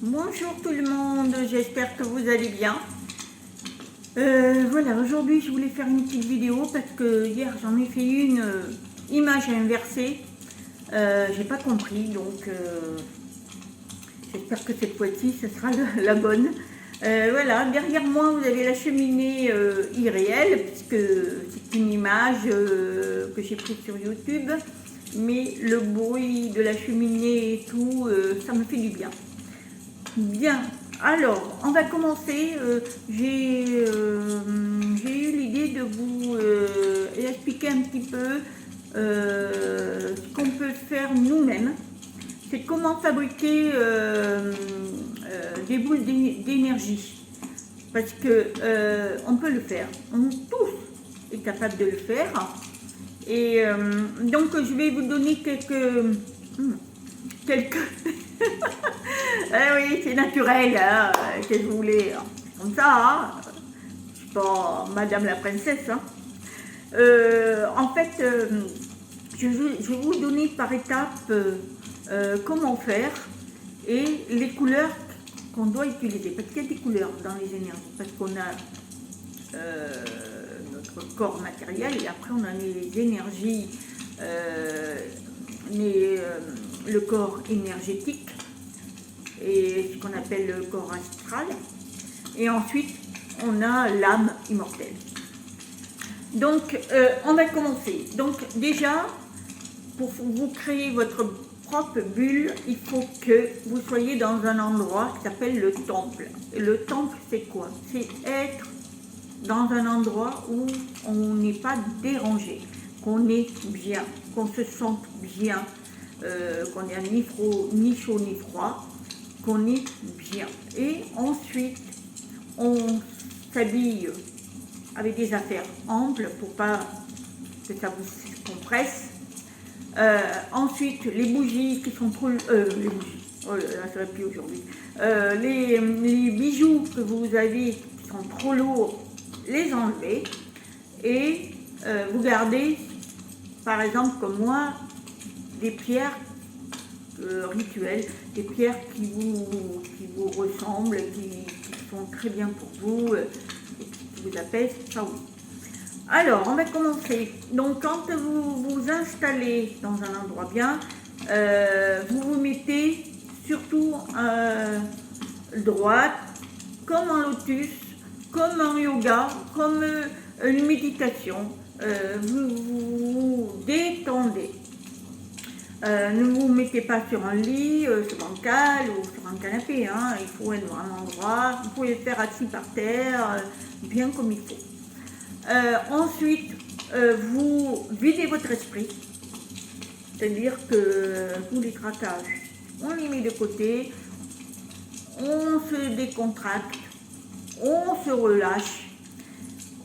Bonjour tout le monde, j'espère que vous allez bien. Voilà, aujourd'hui je voulais faire une petite vidéo parce que hier j'en ai fait une image inversée. J'ai pas compris, donc j'espère que cette fois-ci ce sera la bonne. Voilà, derrière moi vous avez la cheminée irréelle, puisque c'est une image que j'ai prise sur YouTube, mais le bruit de la cheminée et tout, ça me fait du bien. Bien, alors on va commencer. J'ai eu l'idée de vous expliquer un petit peu ce qu'on peut faire nous-mêmes. C'est comment fabriquer des boules d'énergie. Parce que on peut le faire, on tous est capable de le faire. Et donc je vais vous donner quelques ah oui, c'est naturel, hein, qu'est-ce que vous voulez, hein. Comme ça, hein. Je suis pas Madame la Princesse. Hein. En fait, je vais vous donner par étapes comment faire et les couleurs qu'on doit utiliser. Parce qu'il y a des couleurs dans les énergies, parce qu'on a notre corps matériel et après on a les énergies, le corps énergétique et ce qu'on appelle le corps astral, et ensuite on a l'âme immortelle. Donc on va commencer. Donc déjà, pour vous créer votre propre bulle, il faut que vous soyez dans un endroit qui s'appelle le temple. Et le temple, c'est quoi? C'est être dans un endroit où on n'est pas dérangé, qu'on est bien, qu'on se sente bien, qu'on n'est ni chaud ni froid, qu'on est bien. Et ensuite, on s'habille avec des affaires amples pour pas que ça vous compresse. Ensuite, les bougies qui sont trop... les bougies, oh là là, ça va plus aujourd'hui. Les bijoux que vous avez qui sont trop lourds, les enlever. Et vous gardez, par exemple comme moi, des pierres rituelles, des pierres qui vous ressemblent, qui sont très bien pour vous, et qui vous apaisent, ça oui. Alors, on va commencer. Donc, quand vous vous installez dans un endroit bien, vous vous mettez surtout droite, comme en lotus, comme en yoga, comme une méditation. Vous vous détendez. Ne vous mettez pas sur un lit, sur bancal ou sur un canapé. Hein. Il faut être dans un endroit. Vous pouvez le faire assis par terre, bien comme il faut. Ensuite, vous videz votre esprit. C'est-à-dire que tous les craquages, on les met de côté. On se décontracte. On se relâche.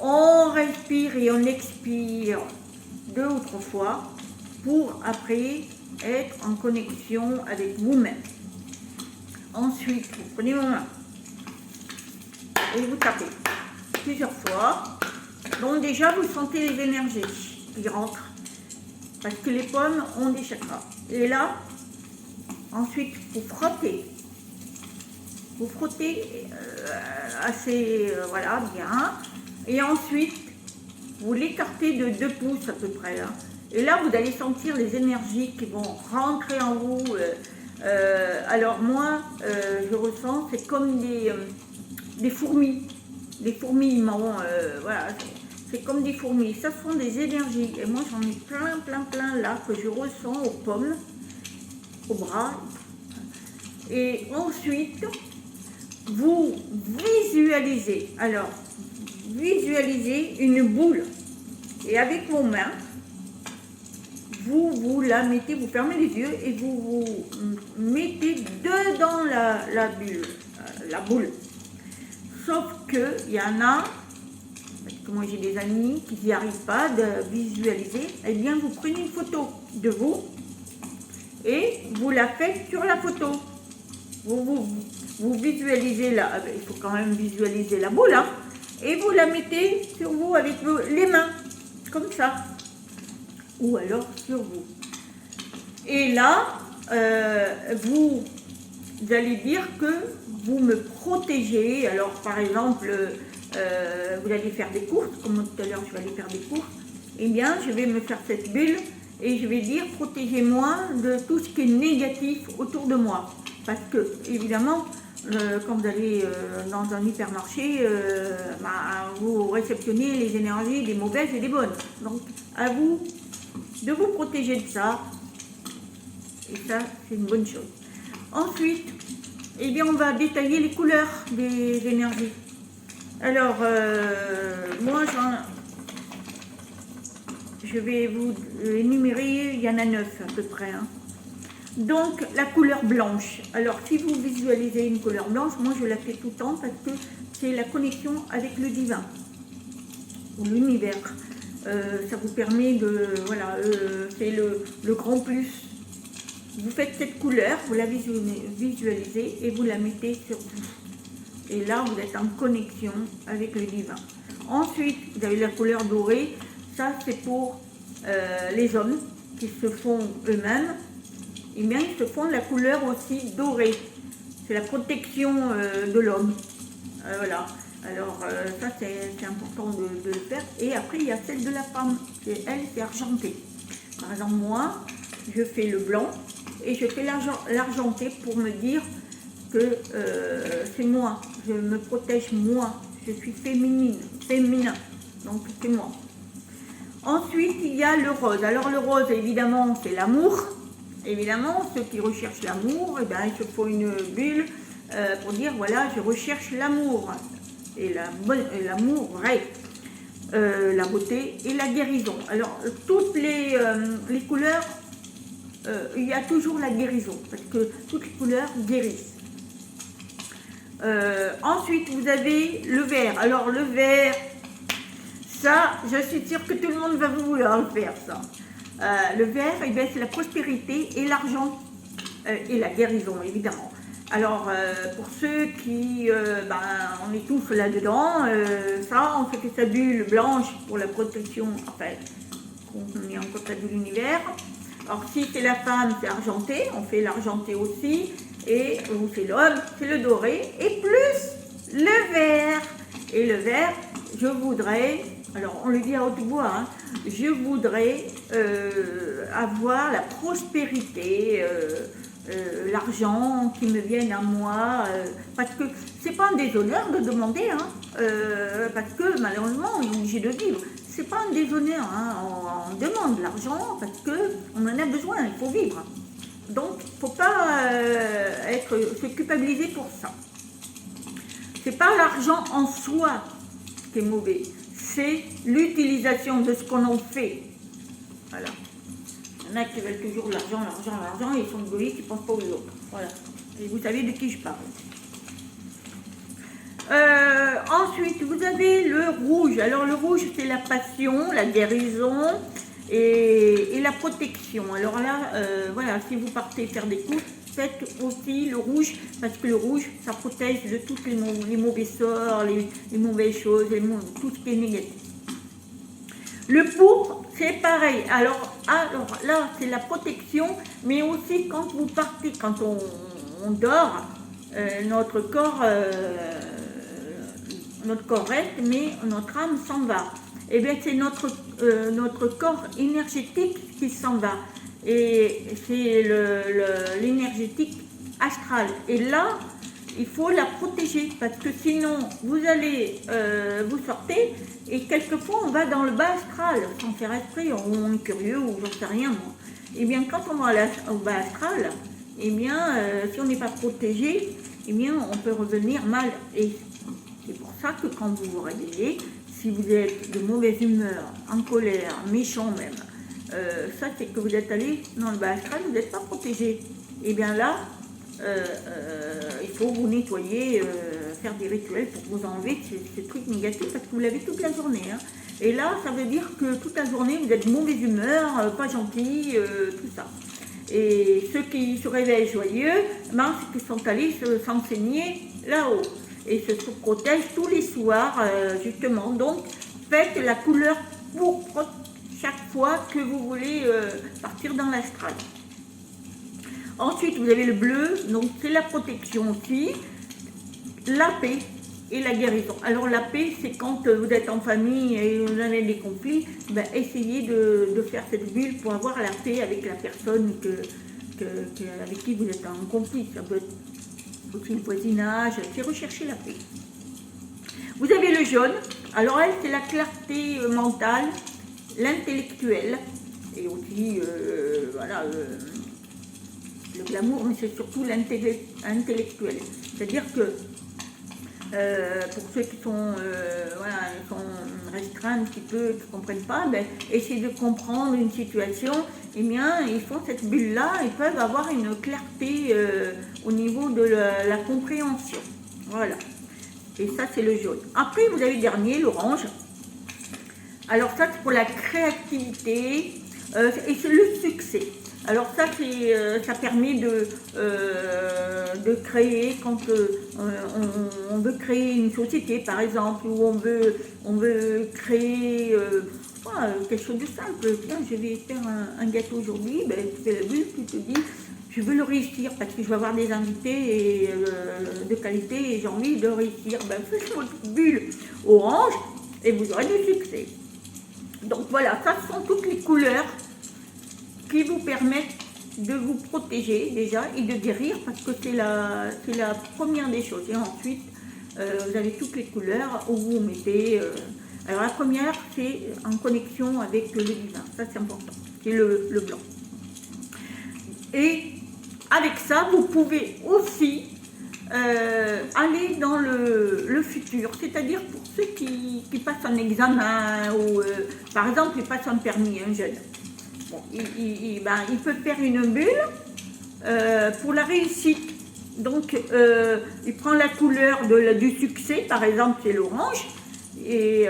On respire et on expire 2 ou 3 fois pour après être en connexion avec vous-même. Ensuite, vous prenez vos mains et vous tapez plusieurs fois. Donc déjà, vous sentez les énergies qui rentrent parce que les pommes ont des chakras. Et là, ensuite, vous frottez. Vous frottez assez, voilà, bien. Et ensuite, vous l'écartez de 2 pouces à peu près là. Et là, vous allez sentir les énergies qui vont rentrer en vous. Alors moi, je ressens, c'est comme des fourmis. Des fourmis marrons, voilà. C'est comme des fourmis. Ça sont des énergies. Et moi, j'en ai plein là que je ressens aux pommes, aux bras. Et ensuite, vous visualisez. Alors, visualisez une boule. Et avec vos mains, vous la mettez, vous fermez les yeux et vous mettez dedans la bulle, la boule. Sauf qu'il y en a, parce que moi j'ai des amis qui n'y arrivent pas de visualiser, eh bien vous prenez une photo de vous et vous la faites sur la photo. Vous visualisez il faut quand même visualiser la boule, hein, et vous la mettez sur vous avec les mains, comme ça. Ou alors sur vous. Et là, vous vous allez dire que vous me protégez. Alors par exemple, vous allez faire des courses, comme tout à l'heure je vais aller faire des courses, eh bien je vais me faire cette bulle et je vais dire protégez-moi de tout ce qui est négatif autour de moi. Parce que évidemment, quand vous allez dans un hypermarché, vous réceptionnez les énergies des mauvaises et des bonnes. Donc à vous de vous protéger de ça. Et ça, c'est une bonne chose. Ensuite, eh bien, on va détailler les couleurs des énergies. Alors, moi, je vais vous énumérer, il y en a 9 à peu près. Hein. Donc, la couleur blanche. Alors, si vous visualisez une couleur blanche, moi, je la fais tout le temps parce que c'est la connexion avec le divin ou l'univers. Ça vous permet de... Voilà, c'est le grand plus. Vous faites cette couleur, vous la visualisez et vous la mettez sur vous. Et là, vous êtes en connexion avec le divin. Ensuite, vous avez la couleur dorée. Ça, c'est pour les hommes qui se font eux-mêmes. Eh bien, ils se font la couleur aussi dorée. C'est la protection de l'homme. Voilà. Alors, ça, c'est important de le faire. Et après, il y a celle de la femme. Elle, c'est argenté. Par exemple, moi, je fais le blanc. Et je fais l'argenté pour me dire que c'est moi, je me protège moi, je suis féminin, donc c'est moi. Ensuite, il y a le rose. Alors le rose, évidemment, c'est l'amour. Évidemment, ceux qui recherchent l'amour, eh bien, il se faut une bulle pour dire, voilà, je recherche l'amour. Et l'amour vrai, la beauté et la guérison. Alors, toutes les couleurs, il y a toujours la guérison, parce que toutes les couleurs guérissent. Ensuite, vous avez le vert. Alors, le vert, ça, je suis sûre que tout le monde va vouloir le faire, ça. Le vert, eh bien, c'est la prospérité et l'argent, et la guérison, évidemment. Alors, pour ceux qui, on est tous là-dedans, ça, on se fait sa bulle blanche pour la protection, enfin, on est en contact de l'univers. Alors si c'est la femme, c'est argenté, on fait l'argenté aussi, et ou c'est l'homme, c'est le doré, et plus le vert. Et le vert, je voudrais, alors on le dit à haute voix, hein, je voudrais avoir la prospérité, l'argent qui me vienne à moi, parce que c'est pas un déshonneur de demander, hein, parce que malheureusement on est obligé de vivre. C'est pas un déshonneur, hein. On demande l'argent parce qu'on en a besoin, il faut vivre. Donc, il ne faut pas se culpabiliser pour ça. C'est pas l'argent en soi qui est mauvais, c'est l'utilisation de ce qu'on en fait. Voilà. Il y en a qui veulent toujours l'argent, ils sont égoïstes, ils ne pensent pas aux autres. Voilà. Et vous savez de qui je parle. Ensuite, vous avez le rouge. Alors, le rouge, c'est la passion, la guérison et la protection. Alors là, voilà, si vous partez faire des courses, faites aussi le rouge, parce que le rouge, ça protège de tous les mauvais sorts, les mauvaises choses, tout ce qui est négatif. Le pourpre, c'est pareil. Alors là, c'est la protection, mais aussi quand vous partez, quand on dort, notre corps reste, mais notre âme s'en va. Et bien, c'est notre corps énergétique qui s'en va. Et c'est l'énergétique astrale. Et là, il faut la protéger, parce que sinon, vous allez, vous sortez, et quelquefois, on va dans le bas astral, sans faire esprit, on est curieux, ou j'en sais rien, moi. Et bien, quand on va au bas astral, et bien, si on n'est pas protégé, et bien, on peut revenir mal. Et c'est pour ça que quand vous vous réveillez, si vous êtes de mauvaise humeur, en colère, méchant même, ça c'est que vous êtes allé dans le bas astral, vous n'êtes pas protégé. Et bien là, il faut vous nettoyer, faire des rituels pour vous enlever ces trucs négatifs, parce que vous l'avez toute la journée. Hein. Et là, ça veut dire que toute la journée, vous êtes de mauvaise humeur, pas gentil, tout ça. Et ceux qui se réveillent joyeux, ben, c'est qu'ils sont allés s'enseigner là-haut. Et se protègent tous les soirs, justement. Donc, faites la couleur pourpre chaque fois que vous voulez partir dans l'astral. Ensuite, vous avez le bleu, donc c'est la protection aussi, la paix et la guérison. Alors la paix, c'est quand vous êtes en famille et vous avez des conflits, ben, essayez de faire cette bulle pour avoir la paix avec la personne avec qui vous êtes en conflit. Ça peut être aussi le voisinage, c'est rechercher la paix. Vous avez le jaune, alors elle, c'est la clarté mentale, l'intellectuel, et aussi voilà, le glamour, mais c'est surtout l'intellectuel. C'est-à-dire que pour ceux qui sont, voilà, sont restreints un petit peu, qui ne comprennent pas, ben, essayer de comprendre une situation, eh bien, ils font cette bulle-là, ils peuvent avoir une clarté au niveau de la compréhension. Voilà. Et ça, c'est le jaune. Après, vous avez le dernier, l'orange. Alors ça, c'est pour la créativité et c'est le succès. Alors ça, ça permet de créer, quand on veut créer une société, par exemple, ou on veut créer quelque chose de simple. Tiens, je vais faire un gâteau aujourd'hui, ben, tu fais la bulle, tu te dis, je veux le réussir parce que je vais avoir des invités de qualité et j'ai envie de réussir. Ben, faites votre bulle orange et vous aurez du succès. Donc voilà, ça sont toutes les couleurs qui vous permettent de vous protéger déjà et de guérir parce que c'est la première des choses. Et ensuite, vous avez toutes les couleurs où vous mettez... alors la première, c'est en connexion avec le divin. Ça, c'est important. C'est le blanc. Et avec ça, vous pouvez aussi aller dans le futur. C'est-à-dire pour ceux qui passent un examen ou, par exemple, ils passent un permis, un jeune. Bon, il peut faire une bulle pour la réussite. Donc, il prend la couleur du succès, par exemple, c'est l'orange, et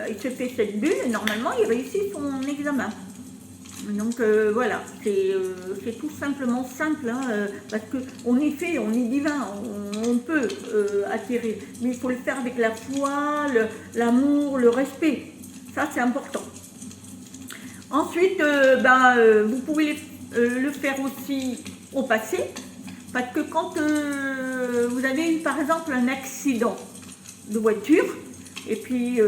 il se fait cette bulle, et normalement, il réussit son examen. Donc, voilà, c'est tout simplement simple, hein, parce qu'on est fait, on est divin, on peut attirer, mais il faut le faire avec la foi, l'amour, le respect. Ça, c'est important. Ensuite, vous pouvez le faire aussi au passé, parce que quand vous avez eu par exemple un accident de voiture, et puis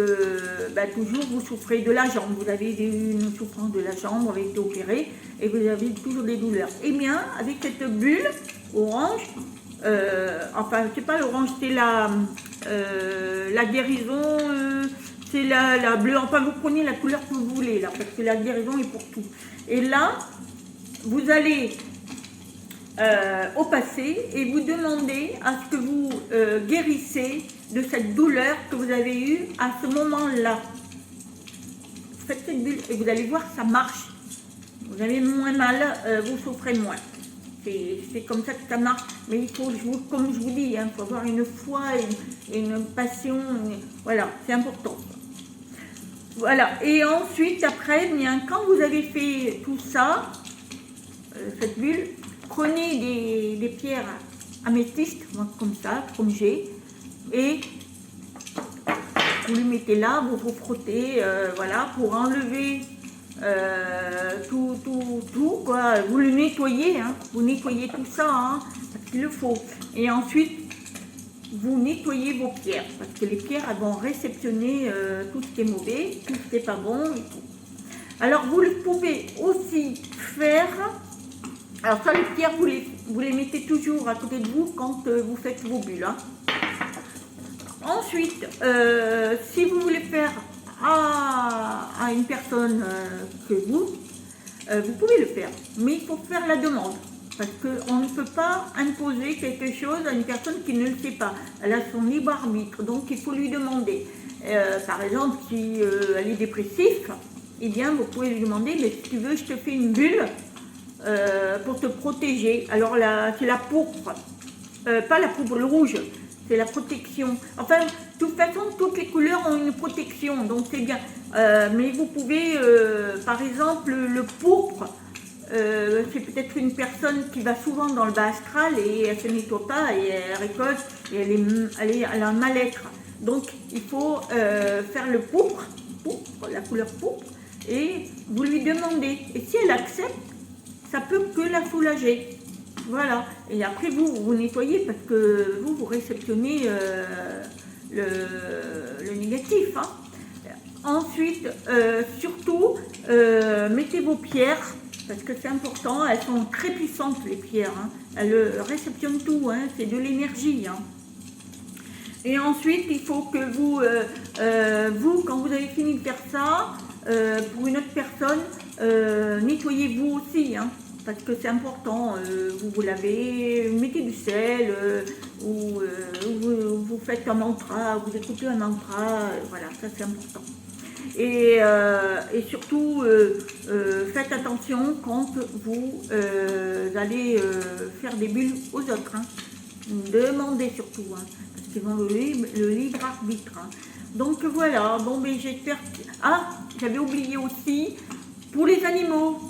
toujours vous souffrez de la jambe, vous avez eu une souffrance de la jambe, vous avez été opéré, et vous avez toujours des douleurs. Eh bien, avec cette bulle orange, enfin, c'est pas l'orange, c'est la guérison... c'est la bleue, enfin vous prenez la couleur que vous voulez là, parce que la guérison est pour tout. Et là, vous allez au passé et vous demandez à ce que vous guérissez de cette douleur que vous avez eue à ce moment-là. Faites cette bulle et vous allez voir, ça marche. Vous avez moins mal, vous souffrez moins. C'est comme ça que ça marche, mais il faut, comme je vous dis, il faut avoir une foi, une passion, voilà, c'est important. Voilà, et ensuite, après, bien, quand vous avez fait tout ça, cette bulle, prenez des pierres améthystes, comme ça, comme j'ai, et vous les mettez là, vous vous frottez, voilà, pour enlever tout, quoi. Vous le nettoyez, hein, vous nettoyez tout ça, hein, parce qu'il le faut. Et ensuite, vous nettoyez vos pierres, parce que les pierres elles vont réceptionner tout ce qui est mauvais, tout ce qui n'est pas bon et tout. Alors vous le pouvez aussi faire, alors ça les pierres vous les mettez toujours à côté de vous quand vous faites vos bulles. Hein. Ensuite, si vous voulez faire à une personne que vous pouvez le faire, mais il faut faire la demande. Parce qu'on ne peut pas imposer quelque chose à une personne qui ne le sait pas. Elle a son libre arbitre, donc il faut lui demander. Par exemple, si elle est dépressive, eh bien vous pouvez lui demander, mais si tu veux, je te fais une bulle pour te protéger. Alors c'est la pourpre, pas la pourpre, le rouge, c'est la protection. Enfin, de toute façon, toutes les couleurs ont une protection, donc c'est bien. Mais vous pouvez, par exemple, le pourpre, c'est peut-être une personne qui va souvent dans le bas astral et elle ne se nettoie pas et elle récolte et elle a un mal-être. Donc il faut faire le pourpre, la couleur pourpre, et vous lui demandez. Et si elle accepte, ça peut que la soulager. Voilà. Et après, vous nettoyez parce que vous réceptionnez le négatif. Hein. Ensuite, surtout, mettez vos pierres, parce que c'est important, elles sont très puissantes les pierres. Hein. Elles réceptionnent tout, hein. C'est de l'énergie. Hein. Et ensuite, il faut que vous, quand vous avez fini de faire ça, pour une autre personne, nettoyez vous aussi, hein, parce que c'est important. Vous lavez, vous mettez du sel, ou vous faites un mantra, vous écoutez un mantra, voilà, ça c'est important. Et surtout, faites attention quand vous allez faire des bulles aux autres. Hein. Demandez surtout, hein, parce qu'ils ont le libre arbitre. Hein. Donc voilà, bon, ben j'espère que... Ah, j'avais oublié aussi, pour les animaux,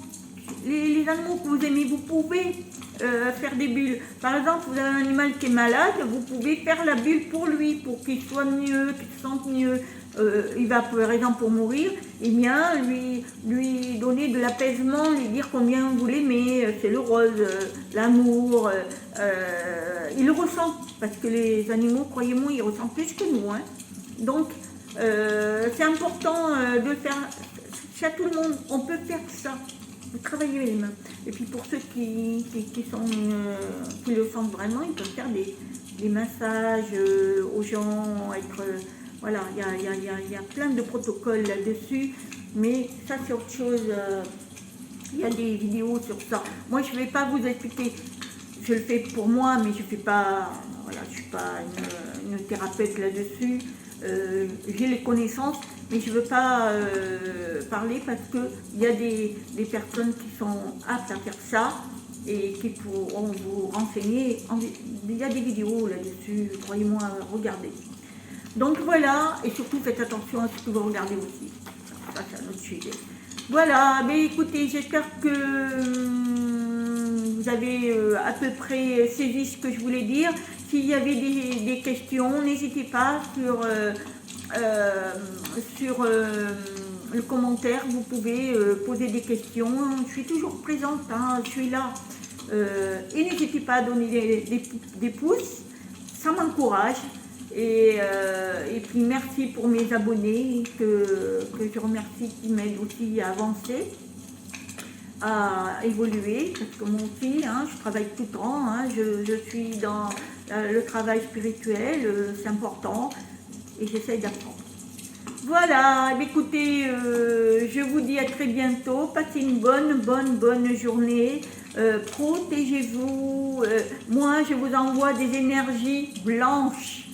les animaux que vous aimez, vous pouvez faire des bulles. Par exemple, vous avez un animal qui est malade, vous pouvez faire la bulle pour lui, pour qu'il soit mieux, qu'il se sente mieux. Il va par exemple pour mourir, eh bien lui donner de l'apaisement, lui dire combien vous l'aimez, c'est le rose, l'amour, il le ressent, parce que les animaux, croyez-moi, ils ressentent plus que nous. Hein. Donc c'est important de le faire, c'est à tout le monde, on peut faire ça, vous travaillez les mains. Et puis pour ceux qui le sentent vraiment, ils peuvent faire des massages aux gens, être... Voilà, il y a plein de protocoles là-dessus, mais ça c'est autre chose, il y a des vidéos sur ça. Moi je ne vais pas vous expliquer, je le fais pour moi, mais je ne suis pas une thérapeute là-dessus. J'ai les connaissances, mais je ne veux pas parler parce qu'il y a des personnes qui sont aptes à faire ça et qui pourront vous renseigner. Il y a des vidéos là-dessus, croyez-moi, regardez. Donc voilà, et surtout faites attention à ce que vous regardez aussi. Ça, c'est un autre sujet. Voilà, mais écoutez, j'espère que vous avez à peu près saisi ce que je voulais dire. S'il y avait des questions, n'hésitez pas sur le commentaire, vous pouvez poser des questions. Je suis toujours présente, hein, je suis là. Et n'hésitez pas à donner des pouces, ça m'encourage. Et puis merci pour mes abonnés que je remercie, qui m'aident aussi à avancer, à évoluer, parce que moi aussi, hein, je travaille tout le temps, hein, je suis dans le travail spirituel, c'est important, et j'essaye d'apprendre. Voilà, écoutez, je vous dis à très bientôt, passez une bonne journée, protégez-vous, moi je vous envoie des énergies blanches.